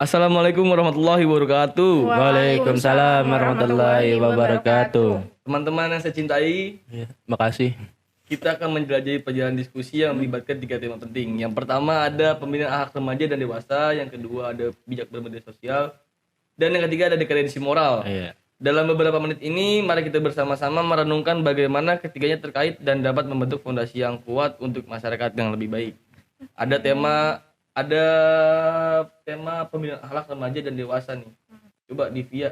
Assalamualaikum warahmatullahi wabarakatuh. Waalaikumsalam warahmatullahi wabarakatuh. Teman-teman yang saya cintai, Ya, makasih. kita akan menjelajahi perjalanan diskusi yang melibatkan tiga tema penting. Yang pertama ada pembinaan akhlak remaja dan dewasa, yang kedua ada bijak bermedia sosial, dan yang ketiga ada dekadensi moral. Iya. Dalam beberapa menit ini, mari kita bersama-sama merenungkan bagaimana ketiganya terkait dan dapat membentuk fondasi yang kuat untuk masyarakat yang lebih baik. Ada tema pembinaan akhlak remaja dan dewasa nih. Coba Divya.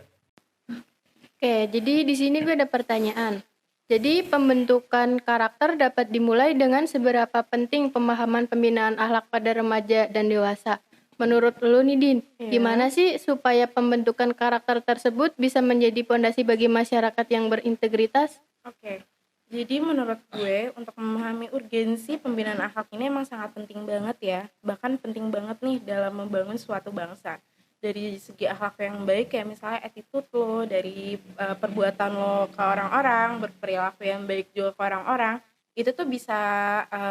Oke, jadi di sini gue ada pertanyaan. Jadi pembentukan karakter dapat dimulai dengan seberapa penting pemahaman pembinaan akhlak pada remaja dan dewasa. Menurut lu nih Din, gimana sih supaya pembentukan karakter tersebut bisa menjadi pondasi bagi masyarakat yang berintegritas? Oke, jadi menurut gue untuk memahami urgensi pembinaan akhlak ini emang sangat penting banget ya. Bahkan penting banget nih dalam membangun suatu bangsa. Dari segi akhlak yang baik kayak misalnya attitude lo, dari perbuatan lo ke orang-orang, berperilaku yang baik juga ke orang-orang. Itu tuh bisa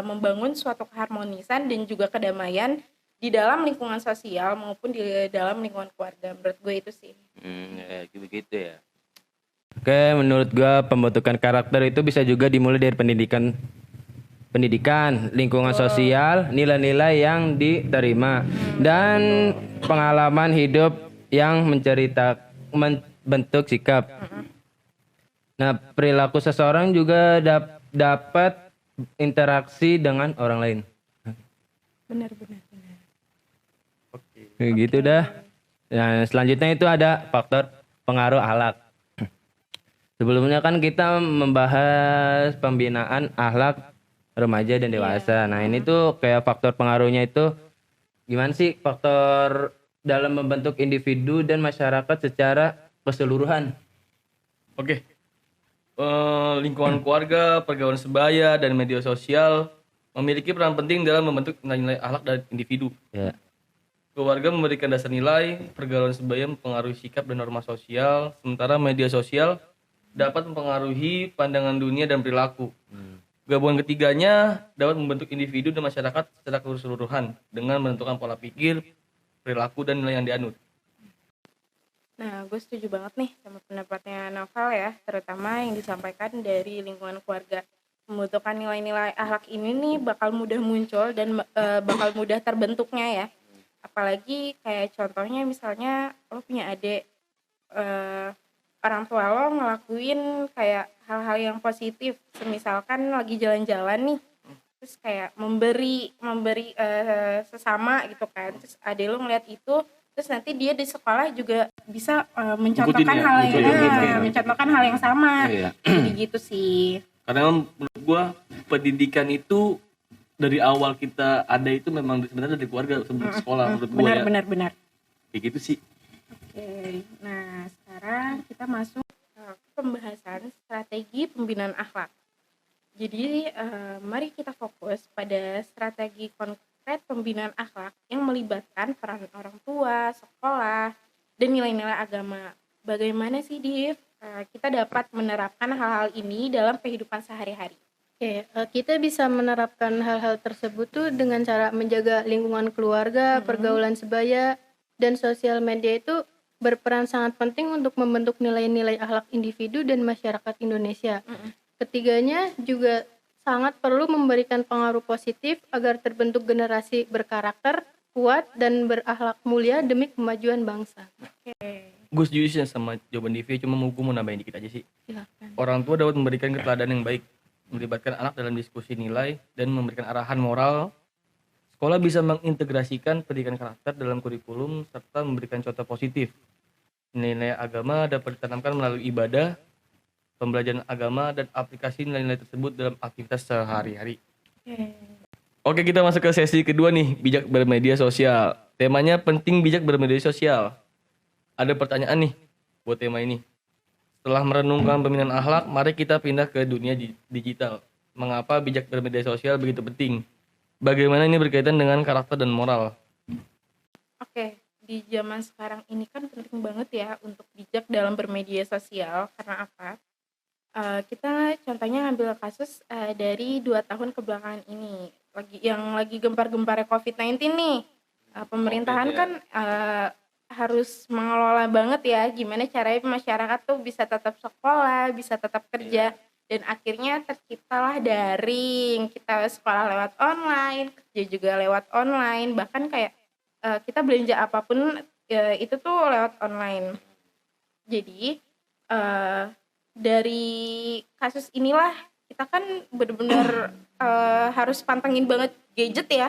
membangun suatu keharmonisan dan juga kedamaian di dalam lingkungan sosial maupun di dalam lingkungan keluarga. Menurut gue itu sih. Ya, gitu ya. Oke, menurut gua pembentukan karakter itu bisa juga dimulai dari pendidikan, lingkungan sosial, nilai-nilai yang diterima, dan pengalaman hidup yang membentuk sikap. Nah, perilaku seseorang juga dapat interaksi dengan orang lain. Benar-benar. Kayak gitu dah. Nah, selanjutnya itu ada faktor pengaruh akhlak. Sebelumnya kan kita membahas pembinaan akhlak remaja dan dewasa. Nah, ini tuh kayak faktor pengaruhnya itu gimana sih faktor dalam membentuk individu dan masyarakat secara keseluruhan. Oke. Lingkungan keluarga, pergaulan sebaya, dan media sosial memiliki peran penting dalam membentuk nilai-nilai akhlak dari individu. Ya. Keluarga memberikan dasar nilai, pergaulan sebaya mempengaruhi sikap dan norma sosial, sementara media sosial dapat mempengaruhi pandangan dunia dan perilaku. Gabungan ketiganya dapat membentuk individu dan masyarakat secara keseluruhan dengan menentukan pola pikir, perilaku, dan nilai yang dianut. Nah, gue setuju banget nih sama pendapatnya Novel ya, terutama yang disampaikan dari lingkungan keluarga. Membutuhkan nilai-nilai akhlak ini nih bakal mudah muncul dan bakal mudah terbentuknya ya. Apalagi kayak contohnya misalnya lo punya adik, orang tua lo ngelakuin kayak hal-hal yang positif, misalkan lagi jalan-jalan nih, terus kayak memberi sesama gitu kan, terus adik lo ngeliat itu, terus nanti dia di sekolah juga bisa mencontohkan mencontohkan hal yang sama. Iya. Jadi gitu sih. Karena menurut gua pendidikan itu dari awal kita ada itu memang sebenarnya dari keluarga sebelum sekolah menurut gua ya. Benar. Kayak gitu sih. Oke, nah sekarang kita masuk ke pembahasan strategi pembinaan akhlak. Jadi mari kita fokus pada strategi konkret pembinaan akhlak yang melibatkan peran orang tua, sekolah, dan nilai-nilai agama. Bagaimana sih Div kita dapat menerapkan hal-hal ini dalam kehidupan sehari-hari? Oke, kita bisa menerapkan hal-hal tersebut tuh dengan cara menjaga lingkungan keluarga, pergaulan sebaya, dan sosial media itu berperan sangat penting untuk membentuk nilai-nilai akhlak individu dan masyarakat Indonesia. Ketiganya juga sangat perlu memberikan pengaruh positif agar terbentuk generasi berkarakter, kuat, dan berakhlak mulia demi kemajuan bangsa. Gue setuju sih sama jawaban Divi, cuma gue mau nambahin dikit aja sih. Silakan. Orang tua dapat memberikan keteladanan yang baik, melibatkan anak dalam diskusi nilai, dan memberikan arahan moral. Sekolah bisa mengintegrasikan pendidikan karakter dalam kurikulum serta memberikan contoh positif. Nilai agama dapat ditanamkan melalui ibadah, pembelajaran agama, dan aplikasi nilai-nilai tersebut dalam aktivitas sehari-hari. Oke, kita masuk ke sesi kedua nih, bijak bermedia sosial. Temanya penting bijak bermedia sosial. Ada pertanyaan nih buat tema ini. Setelah merenungkan pembinaan akhlak, mari kita pindah ke dunia digital. Mengapa bijak bermedia sosial begitu penting? Bagaimana ini berkaitan dengan karakter dan moral? Oke, di zaman sekarang ini kan penting banget ya untuk bijak dalam bermedia sosial. Karena apa? Kita contohnya ngambil kasus dari 2 tahun kebelakangan ini, lagi gempar-gemparnya COVID-19 nih. Pemerintahan kan harus mengelola banget ya gimana caranya masyarakat tuh bisa tetap sekolah, bisa tetap kerja, dan akhirnya terciptalah daring, kita sekolah lewat online, kerja juga lewat online, bahkan kayak kita belanja apapun itu tuh lewat online. Jadi dari kasus inilah kita kan benar-benar harus pantengin banget gadget ya.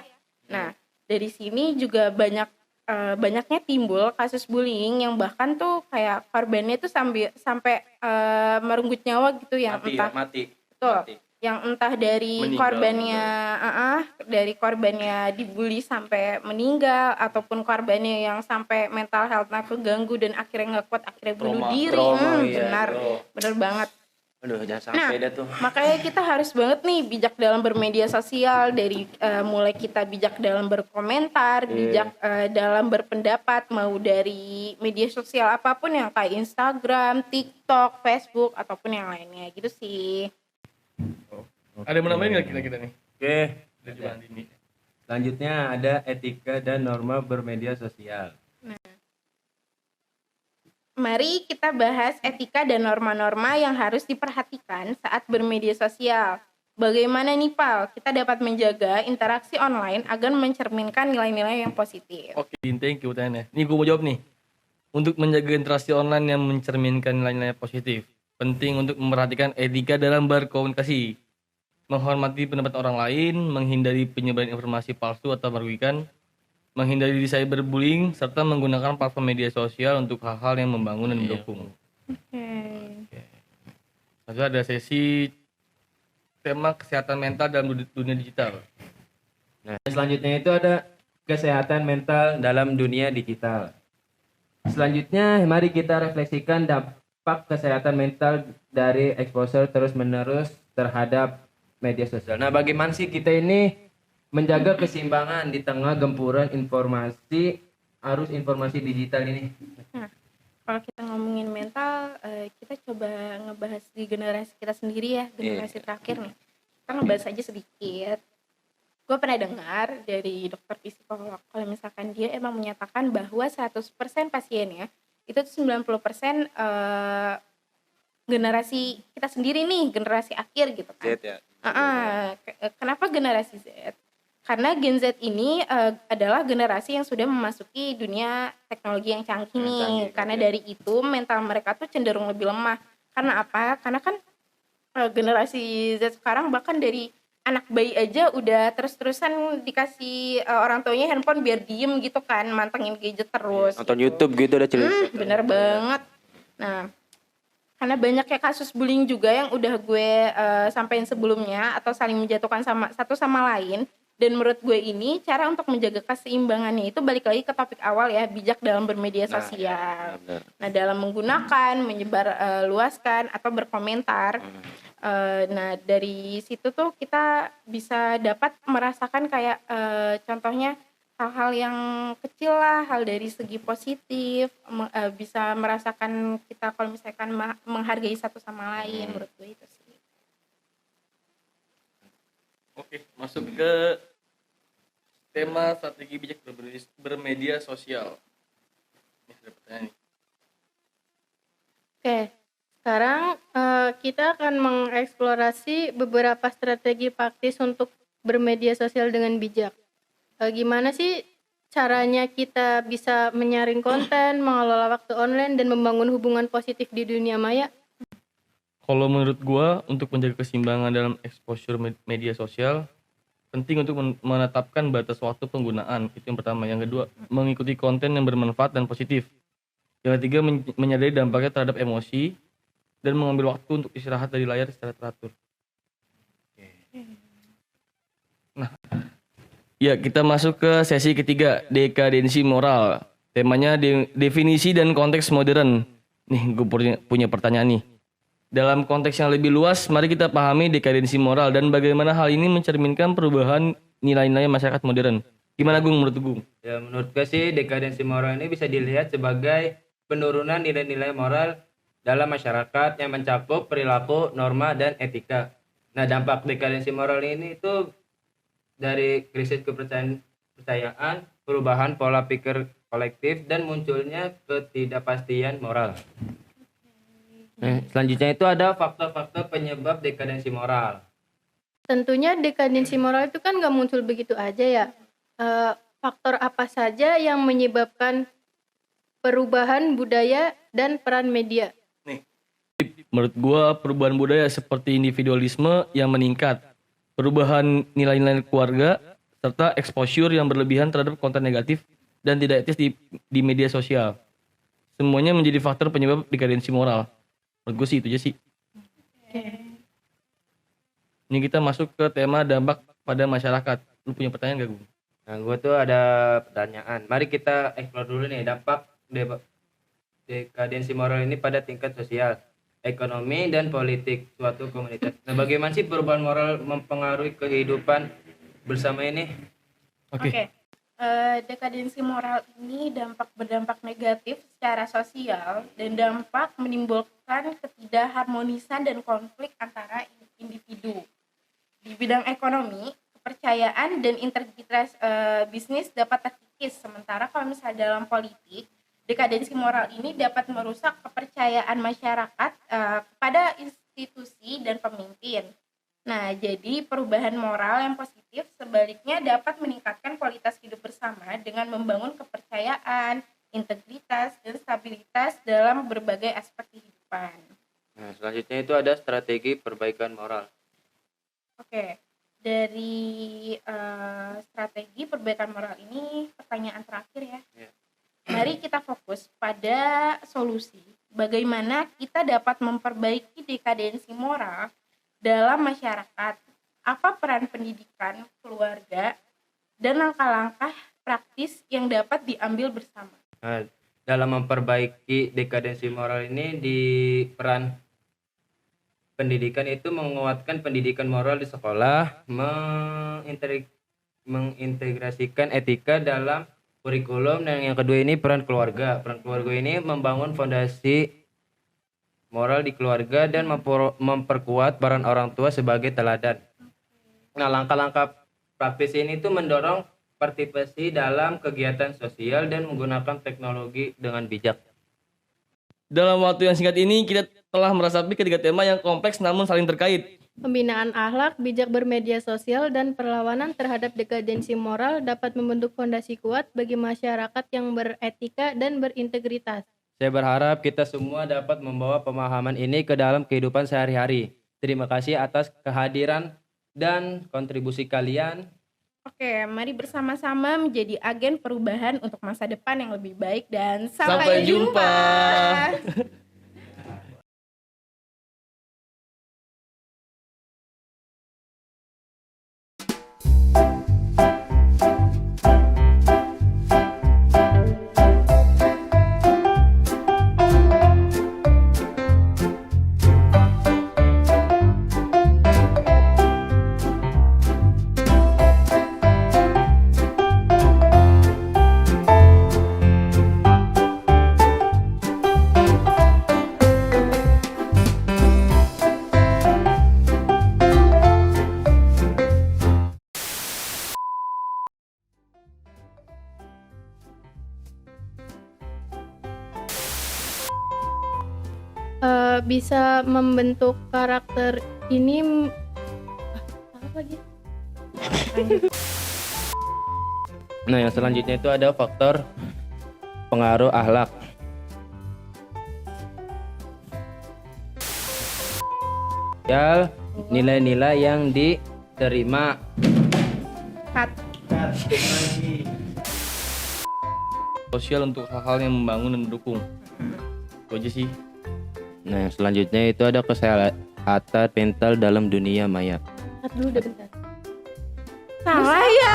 Nah, dari sini juga banyaknya timbul kasus bullying yang bahkan tuh kayak korbannya tuh sampai merenggut nyawa gitu, yang entah betul, yang entah dari Meninggal, korbannya dibully sampai meninggal, ataupun korbannya yang sampai mental health-nya keganggu dan akhirnya nggak kuat, akhirnya bunuh diri. Benar, benar banget. Aduh, jangan sampai dah tuh. Makanya kita harus banget nih bijak dalam bermedia sosial, dari mulai kita bijak dalam berkomentar, bijak dalam berpendapat, mau dari media sosial apapun yang kayak Instagram, TikTok, Facebook, ataupun yang lainnya gitu sih. Ada yang mau nambahin nggak kita nih? Oke. Udah coba ini. Selanjutnya ada etika dan norma bermedia sosial. Mari kita bahas etika dan norma-norma yang harus diperhatikan saat bermedia sosial. Bagaimana nih Pal, kita dapat menjaga interaksi online agar mencerminkan nilai-nilai yang positif. Oke, thank you pertanyaannya. Nih gue mau jawab nih. Untuk menjaga interaksi online yang mencerminkan nilai-nilai positif, penting untuk memperhatikan etika dalam berkomunikasi, menghormati pendapat orang lain, menghindari penyebaran informasi palsu atau merugikan, menghindari cyberbullying, serta menggunakan platform media sosial untuk hal-hal yang membangun dan mendukung. Lalu ada sesi tema kesehatan mental dalam dunia digital. Nah, selanjutnya itu ada kesehatan mental dalam dunia digital. Selanjutnya, mari kita refleksikan dampak kesehatan mental dari exposure terus-menerus terhadap media sosial. Nah, bagaimana sih kita ini menjaga keseimbangan di tengah gempuran arus informasi digital ini? Nah, kalau kita ngomongin mental, kita coba ngebahas di generasi kita sendiri ya, generasi terakhir nih. Kita ngebahas aja sedikit. Gue pernah dengar dari dokter psikolog, kalau misalkan dia emang menyatakan bahwa 100% pasiennya itu 90% generasi kita sendiri nih, generasi akhir gitu kan. Z ya. Kenapa generasi Z? Karena Gen Z ini adalah generasi yang sudah memasuki dunia teknologi yang canggih nih. Karena dari itu mental mereka tuh cenderung lebih lemah. Karena apa? Karena kan generasi Z sekarang bahkan dari anak bayi aja udah terus-terusan dikasih orang tuanya handphone biar diem gitu kan, mantengin gadget terus. Nonton YouTube gitu udah cerita. Bener banget. Nah, karena banyaknya kasus bullying juga yang udah gue sampaikan sebelumnya, atau saling menjatuhkan satu sama lain. Dan menurut gue ini cara untuk menjaga keseimbangannya itu balik lagi ke topik awal ya, bijak dalam bermedia sosial. Nah, dalam menggunakan, menyebar luaskan atau berkomentar. Nah, dari situ tuh kita bisa dapat merasakan kayak contohnya hal-hal yang kecil lah, hal dari segi positif, bisa merasakan kita kalau misalkan menghargai satu sama lain. Menurut gue itu sih. Oke, masuk ke tema strategi bijak bermedia sosial. Ini ada pertanyaan nih. Oke, sekarang kita akan mengeksplorasi beberapa strategi praktis untuk bermedia sosial dengan bijak. Gimana sih caranya kita bisa menyaring konten, mengelola waktu online, dan membangun hubungan positif di dunia maya? Kalau menurut gua, untuk menjaga keseimbangan dalam exposure media sosial, penting untuk menetapkan batas waktu penggunaan. Itu yang pertama. Yang kedua, mengikuti konten yang bermanfaat dan positif. Yang ketiga, menyadari dampaknya terhadap emosi dan mengambil waktu untuk istirahat dari layar secara teratur. Nah, ya kita masuk ke sesi ketiga, dekadensi moral. Temanya definisi dan konteks modern. Nih, gue punya pertanyaan nih. Dalam konteks yang lebih luas, mari kita pahami dekadensi moral dan bagaimana hal ini mencerminkan perubahan nilai-nilai masyarakat modern. Gimana Gung, menurut Gung? Ya, menurut gue sih dekadensi moral ini bisa dilihat sebagai penurunan nilai-nilai moral dalam masyarakat yang mencakup perilaku, norma, dan etika. Nah, dampak dekadensi moral ini itu dari krisis kepercayaan, perubahan pola pikir kolektif dan munculnya ketidakpastian moral. Nah, selanjutnya itu ada faktor-faktor penyebab dekadensi moral. Tentunya dekadensi moral itu kan nggak muncul begitu aja ya. Faktor apa saja yang menyebabkan perubahan budaya dan peran media? Menurut gua perubahan budaya seperti individualisme yang meningkat, perubahan nilai-nilai keluarga, serta exposure yang berlebihan terhadap konten negatif dan tidak etis di media sosial. Semuanya menjadi faktor penyebab dekadensi moral. Menurut gue sih itu aja sih. Ini kita masuk ke tema dampak pada masyarakat. Lu punya pertanyaan gak, Gung? Nah, gue tuh ada pertanyaan. Mari kita explore dulu nih dampak dekadensi moral ini pada tingkat sosial, ekonomi, dan politik suatu komunitas. Nah, bagaimana sih perubahan moral mempengaruhi kehidupan bersama ini? Oke. Dekadensi moral ini berdampak negatif secara sosial dan dampak menimbulkan ketidakharmonisan dan konflik antara individu. Di bidang ekonomi, kepercayaan dan integritas bisnis dapat terkikis. Sementara kalau misalnya dalam politik, dekadensi moral ini dapat merusak kepercayaan masyarakat kepada institusi dan pemimpin. Nah, jadi perubahan moral yang positif sebaliknya dapat meningkatkan kualitas hidup bersama dengan membangun kepercayaan, integritas, dan stabilitas dalam berbagai aspek kehidupan. Nah, selanjutnya itu ada strategi perbaikan moral. Oke, dari strategi perbaikan moral ini pertanyaan terakhir ya. Mari kita fokus pada solusi. Bagaimana kita dapat memperbaiki dekadensi moral dalam masyarakat, apa peran pendidikan, keluarga, dan langkah-langkah praktis yang dapat diambil bersama. Nah, dalam memperbaiki dekadensi moral ini di peran pendidikan itu menguatkan pendidikan moral di sekolah, mengintegrasikan etika dalam kurikulum, dan yang kedua ini peran keluarga. Peran keluarga ini membangun fondasi moral di keluarga dan memperkuat peran orang tua sebagai teladan. Nah, langkah-langkah praktis ini tuh mendorong partisipasi dalam kegiatan sosial dan menggunakan teknologi dengan bijak. Dalam waktu yang singkat ini kita telah meresapi ketiga tema yang kompleks namun saling terkait. Pembinaan akhlak, bijak bermedia sosial, dan perlawanan terhadap dekadensi moral dapat membentuk fondasi kuat bagi masyarakat yang beretika dan berintegritas. Saya berharap kita semua dapat membawa pemahaman ini ke dalam kehidupan sehari-hari. Terima kasih atas kehadiran dan kontribusi kalian. Oke, mari bersama-sama menjadi agen perubahan untuk masa depan yang lebih baik dan Sampai jumpa. Bisa membentuk karakter ini apa lagi? Nah, yang selanjutnya itu ada faktor pengaruh akhlak. Ya, nilai-nilai yang diterima. Cut. Sosial untuk hal-hal yang membangun dan mendukung. Itu aja sih. Nah, selanjutnya itu ada kesehatan mental dalam dunia maya. Cut dulu udah bentar. Salah ya.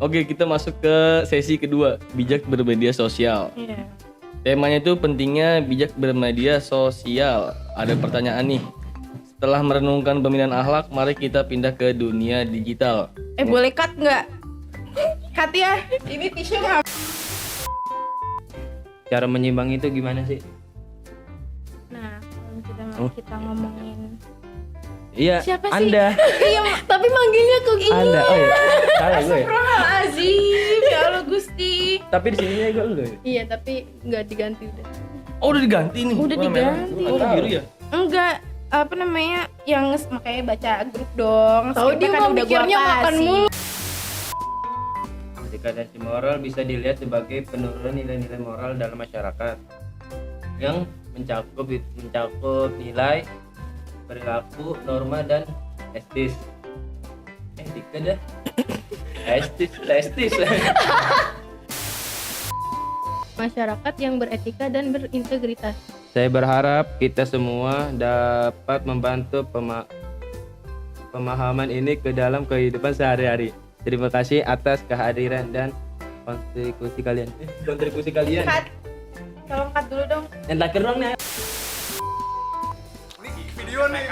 Oke, kita masuk ke sesi kedua, bijak bermedia sosial. Iya. Temanya itu pentingnya bijak bermedia sosial. Ada pertanyaan nih. Setelah merenungkan pembinaan akhlak, mari kita pindah ke dunia digital. Boleh cut nggak? Cut ya. Ini tisu nggak? Cara menyimbang itu gimana sih? Nah, kalau kita ngomongin Iya, Siapa sih? Anda. Iya, tapi manggilnya kok ini. Anda. Oh iya. Salah gue ya. Astagfirullahaladzim, ya Allah Gusti. Tapi di sininya gue lu. Iya, tapi nggak diganti udah. Oh, udah diganti nih. Udah warna merah. diganti. Gua nggak tahu biru ya? Enggak, apa namanya, yang makanya baca grup dong. Tahu dia Skripnya mau udah gua mikirnya makan kasih. mulu. Degradasi moral bisa dilihat sebagai penurunan nilai-nilai moral dalam masyarakat yang mencakup nilai, perilaku, norma dan etis. Etika dah. Estis. Masyarakat yang beretika dan berintegritas. Saya berharap kita semua dapat membantu pemahaman ini ke dalam kehidupan sehari-hari. Terima kasih atas kehadiran dan kontribusi kalian. Cut. Tolong cut dulu dong. Yang terakhir dong nih. Ini video nih,